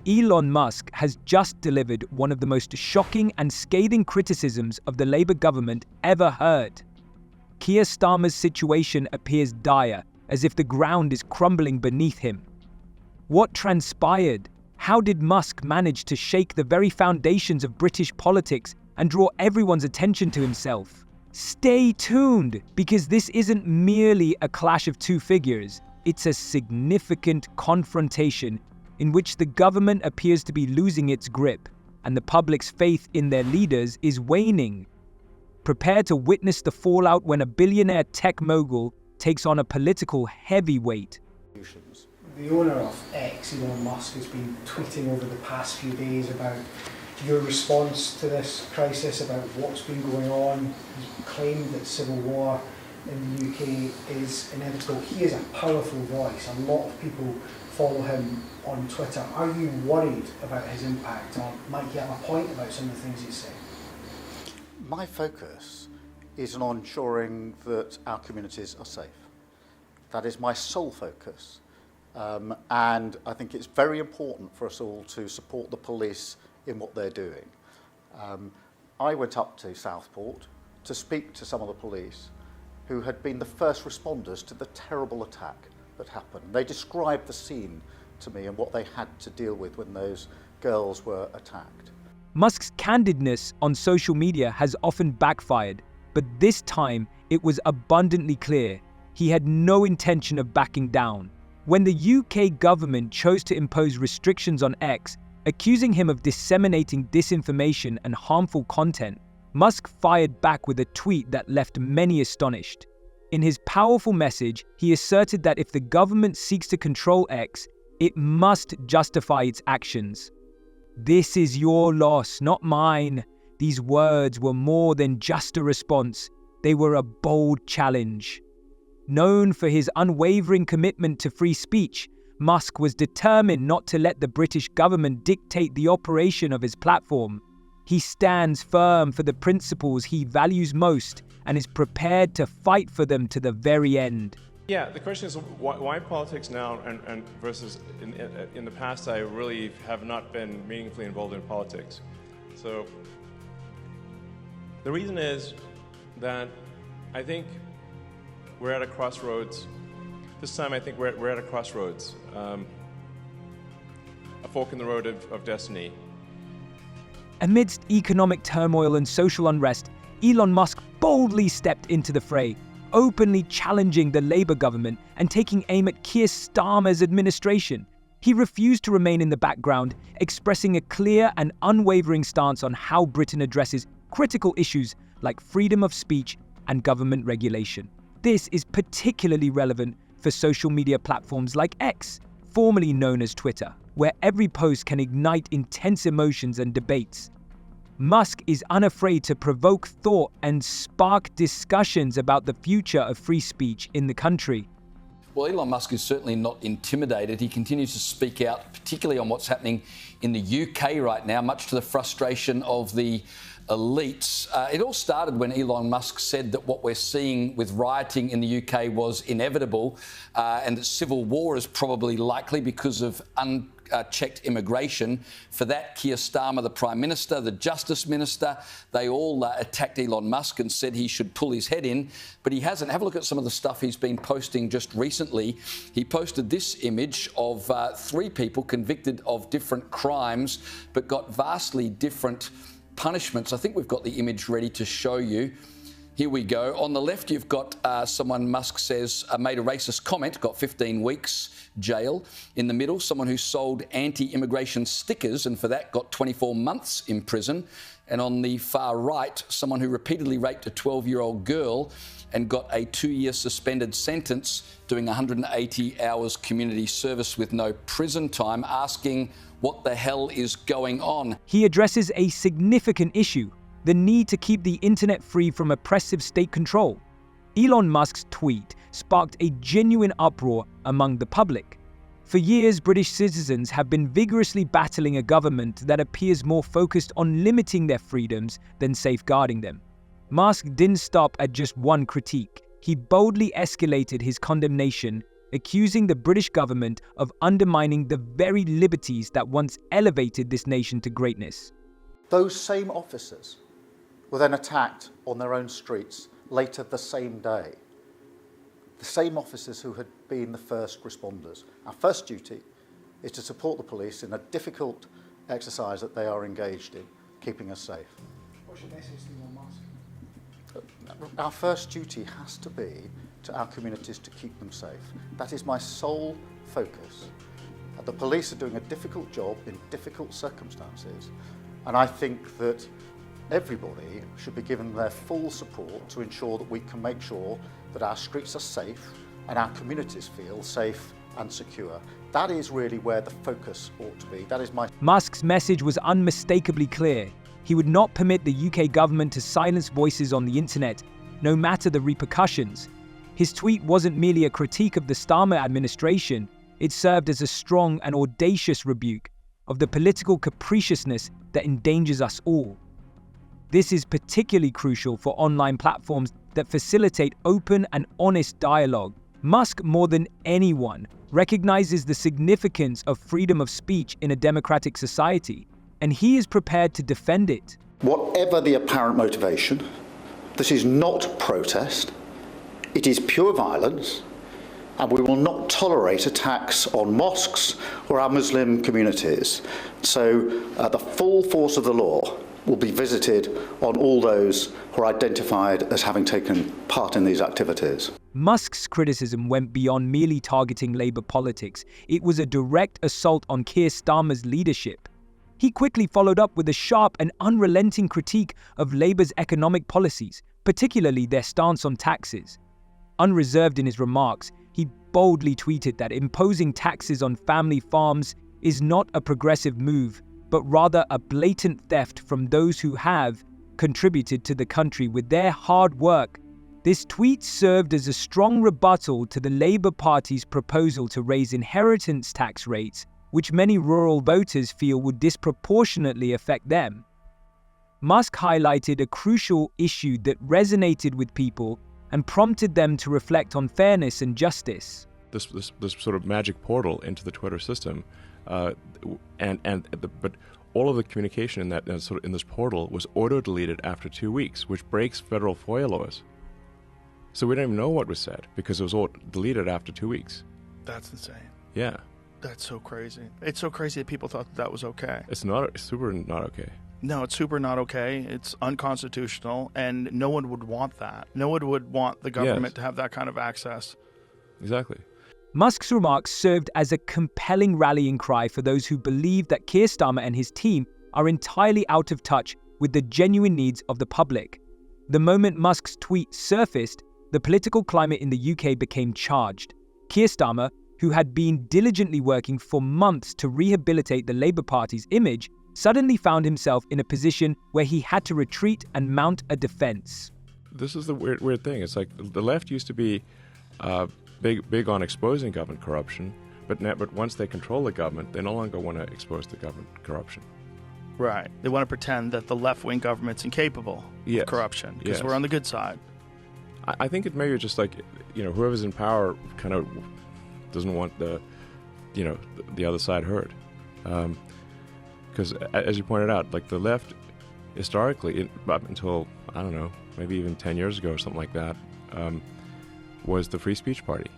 Elon Musk has just delivered one of the most shocking and scathing criticisms of the Labour government ever heard. Keir Starmer's situation appears dire, as if the ground is crumbling beneath him. What transpired? How did Musk manage to shake the very foundations of British politics and draw everyone's attention to himself? Stay tuned, because this isn't merely a clash of two figures, it's a significant confrontation in which the government appears to be losing its grip and the public's faith in their leaders is waning. Prepare to witness the fallout when a billionaire tech mogul takes on a political heavyweight. The owner of X, Elon Musk, has been tweeting over the past few days about your response to this crisis, about what's been going on. He's claimed that civil war in the UK is inevitable. He is a powerful voice. A lot of people follow him on Twitter. Are you worried about his impact, or might he have a point about some of the things he's saying? My focus is on ensuring that our communities are safe. That is my sole focus. And I think it's very important for us all to support the police in what they're doing. I went up to Southport to speak to some of the police who had been the first responders to the terrible attack that happened. They described the scene to me and what they had to deal with when those girls were attacked. Musk's candidness on social media has often backfired, but this time it was abundantly clear he had no intention of backing down. When the UK government chose to impose restrictions on X, accusing him of disseminating disinformation and harmful content, Musk fired back with a tweet that left many astonished. In his powerful message, he asserted that if the government seeks to control X, it must justify its actions. "This is your loss, not mine." These words were more than just a response. They were a bold challenge. Known for his unwavering commitment to free speech, Musk was determined not to let the British government dictate the operation of his platform. He stands firm for the principles he values most and is prepared to fight for them to the very end. Yeah, the question is why politics now and versus in the past. I really have not been meaningfully involved in politics. So the reason is that I think we're at a crossroads. This time I think we're at a crossroads, a fork in the road of destiny. Amidst economic turmoil and social unrest, Elon Musk boldly stepped into the fray, openly challenging the Labour government and taking aim at Keir Starmer's administration. He refused to remain in the background, expressing a clear and unwavering stance on how Britain addresses critical issues like freedom of speech and government regulation. This is particularly relevant for social media platforms like X, formerly known as Twitter, where every post can ignite intense emotions and debates. Musk is unafraid to provoke thought and spark discussions about the future of free speech in the country. Well, Elon Musk is certainly not intimidated. He continues to speak out, particularly on what's happening in the UK right now, much to the frustration of the elites. It all started when Elon Musk said that what we're seeing with rioting in the UK was inevitable and that civil war is probably likely because of unchecked immigration. For that, Keir Starmer, the Prime Minister, the Justice Minister, they all attacked Elon Musk and said he should pull his head in, but he hasn't. Have a look at some of the stuff he's been posting just recently. He posted this image of 3 people convicted of different crimes but got vastly different punishments. I think we've got the image ready to show you. Here we go. On the left, you've got someone Musk says made a racist comment, got 15 weeks jail. In the middle, someone who sold anti-immigration stickers and for that got 24 months in prison. And on the far right, someone who repeatedly raped a 12-year-old girl and got a 2-year suspended sentence doing 180 hours community service with no prison time, asking what the hell is going on. He addresses a significant issue: the need to keep the internet free from oppressive state control. Elon Musk's tweet sparked a genuine uproar among the public. For years, British citizens have been vigorously battling a government that appears more focused on limiting their freedoms than safeguarding them. Musk didn't stop at just one critique. He boldly escalated his condemnation, accusing the British government of undermining the very liberties that once elevated this nation to greatness. Those same officers were then attacked on their own streets later the same day. The same officers who had been the first responders. Our first duty is to support the police in a difficult exercise that they are engaged in, keeping us safe. What's your message to Elon Musk? Our first duty has to be to our communities to keep them safe. That is my sole focus. The police are doing a difficult job in difficult circumstances, and I think that everybody should be given their full support to ensure that we can make sure that our streets are safe and our communities feel safe and secure. That is really where the focus ought to be. That is my... Musk's message was unmistakably clear. He would not permit the UK government to silence voices on the internet, no matter the repercussions. His tweet wasn't merely a critique of the Starmer administration, it served as a strong and audacious rebuke of the political capriciousness that endangers us all. This is particularly crucial for online platforms that facilitate open and honest dialogue. Musk, more than anyone, recognizes the significance of freedom of speech in a democratic society, and he is prepared to defend it. Whatever the apparent motivation, this is not protest, it is pure violence, and we will not tolerate attacks on mosques or our Muslim communities. So the full force of the law will be visited on all those who are identified as having taken part in these activities. Musk's criticism went beyond merely targeting Labour politics. It was a direct assault on Keir Starmer's leadership. He quickly followed up with a sharp and unrelenting critique of Labour's economic policies, particularly their stance on taxes. Unreserved in his remarks, he boldly tweeted that imposing taxes on family farms is not a progressive move, but rather a blatant theft from those who have contributed to the country with their hard work. This tweet served as a strong rebuttal to the Labour Party's proposal to raise inheritance tax rates, which many rural voters feel would disproportionately affect them. Musk highlighted a crucial issue that resonated with people and prompted them to reflect on fairness and justice. This sort of magic portal into the Twitter system, but all of the communication in this portal was auto-deleted after 2 weeks, which breaks federal FOIA laws. So we don't even know what was said because it was all deleted after 2 weeks. That's insane. Yeah. That's so crazy. It's so crazy that people thought that was okay. It's super not okay. No, it's super not okay. It's unconstitutional, and no one would want that. No one would want the government to have that kind of access. Exactly. Musk's remarks served as a compelling rallying cry for those who believe that Keir Starmer and his team are entirely out of touch with the genuine needs of the public. The moment Musk's tweet surfaced, the political climate in the UK became charged. Keir Starmer, who had been diligently working for months to rehabilitate the Labour Party's image, suddenly found himself in a position where he had to retreat and mount a defense. This is the weird thing. It's like the left used to be big on exposing government corruption, but once they control the government, they no longer want to expose the government corruption. Right. They want to pretend that the left-wing government's incapable of corruption because we're on the good side. I think it maybe just like, whoever's in power kind of doesn't want the other side heard. Because as you pointed out, like the left, historically, up until, I don't know, maybe even 10 years ago or something like that, was the free speech party.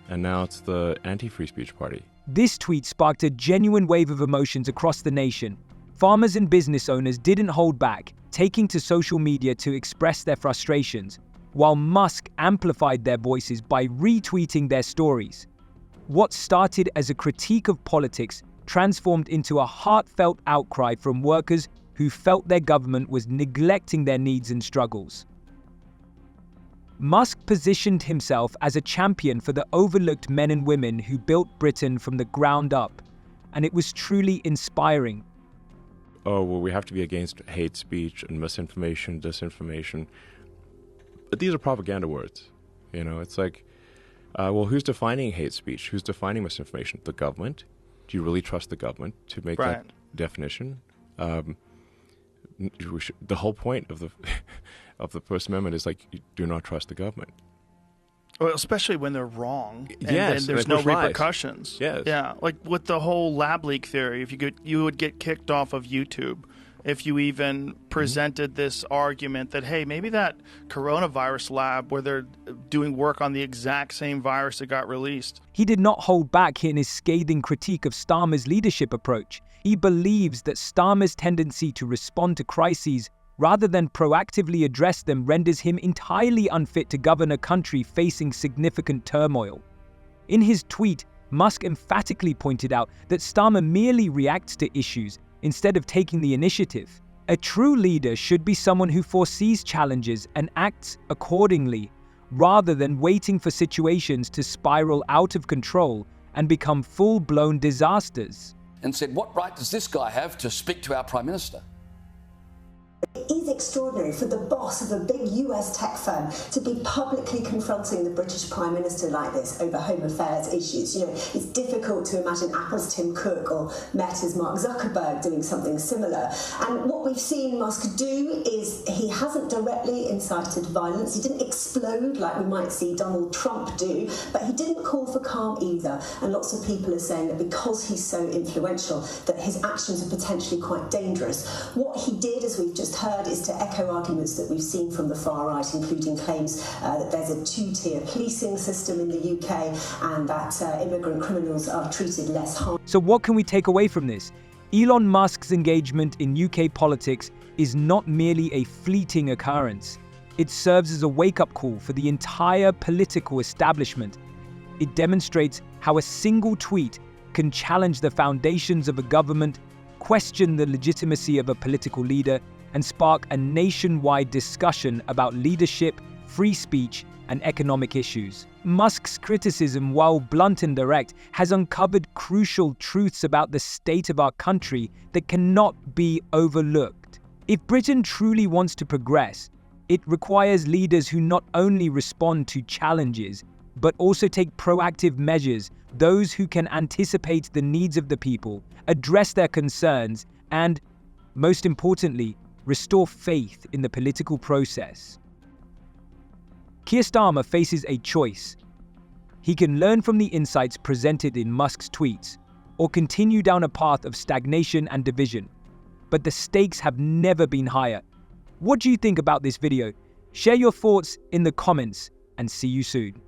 And now it's the anti-free speech party. This tweet sparked a genuine wave of emotions across the nation. Farmers and business owners didn't hold back, taking to social media to express their frustrations, while Musk amplified their voices by retweeting their stories. What started as a critique of politics transformed into a heartfelt outcry from workers who felt their government was neglecting their needs and struggles. Musk positioned himself as a champion for the overlooked men and women who built Britain from the ground up, and it was truly inspiring. Oh, well, we have to be against hate speech and misinformation, disinformation. But these are propaganda words. It's like, well, who's defining hate speech? Who's defining misinformation? The government? Do you really trust the government to make that definition? The whole point of the of the First Amendment is like, you do not trust the government. Well, especially when they're wrong, and Yes, then there's and they no push lies. repercussions. Yes. Yeah, like with the whole lab leak theory, if you would get kicked off of YouTube if you even presented this argument that, hey, maybe that coronavirus lab where they're doing work on the exact same virus that got released. He did not hold back in his scathing critique of Starmer's leadership approach. He believes that Starmer's tendency to respond to crises rather than proactively address them renders him entirely unfit to govern a country facing significant turmoil. In his tweet, Musk emphatically pointed out that Starmer merely reacts to issues instead of taking the initiative. A true leader should be someone who foresees challenges and acts accordingly, rather than waiting for situations to spiral out of control and become full-blown disasters. And said, what right does this guy have to speak to our Prime Minister? It is extraordinary for the boss of a big US tech firm to be publicly confronting the British Prime Minister like this over home affairs issues. You know, it's difficult to imagine Apple's Tim Cook or Meta's Mark Zuckerberg doing something similar. And what we've seen Musk do is he hasn't directly incited violence. He didn't explode like we might see Donald Trump do, but he didn't call for calm either. And lots of people are saying that because he's so influential, that his actions are potentially quite dangerous. What he did, as we've just heard, is to echo arguments that we've seen from the far right, including claims that there's a two-tier policing system in the UK and that immigrant criminals are treated less harshly. So what can we take away from this? Elon Musk's engagement in UK politics is not merely a fleeting occurrence. It serves as a wake-up call for the entire political establishment. It demonstrates how a single tweet can challenge the foundations of a government, question the legitimacy of a political leader, and spark a nationwide discussion about leadership, free speech, and economic issues. Musk's criticism, while blunt and direct, has uncovered crucial truths about the state of our country that cannot be overlooked. If Britain truly wants to progress, it requires leaders who not only respond to challenges, but also take proactive measures, those who can anticipate the needs of the people, address their concerns, and, most importantly, restore faith in the political process. Keir Starmer faces a choice. He can learn from the insights presented in Musk's tweets, or continue down a path of stagnation and division. But the stakes have never been higher. What do you think about this video? Share your thoughts in the comments, and see you soon.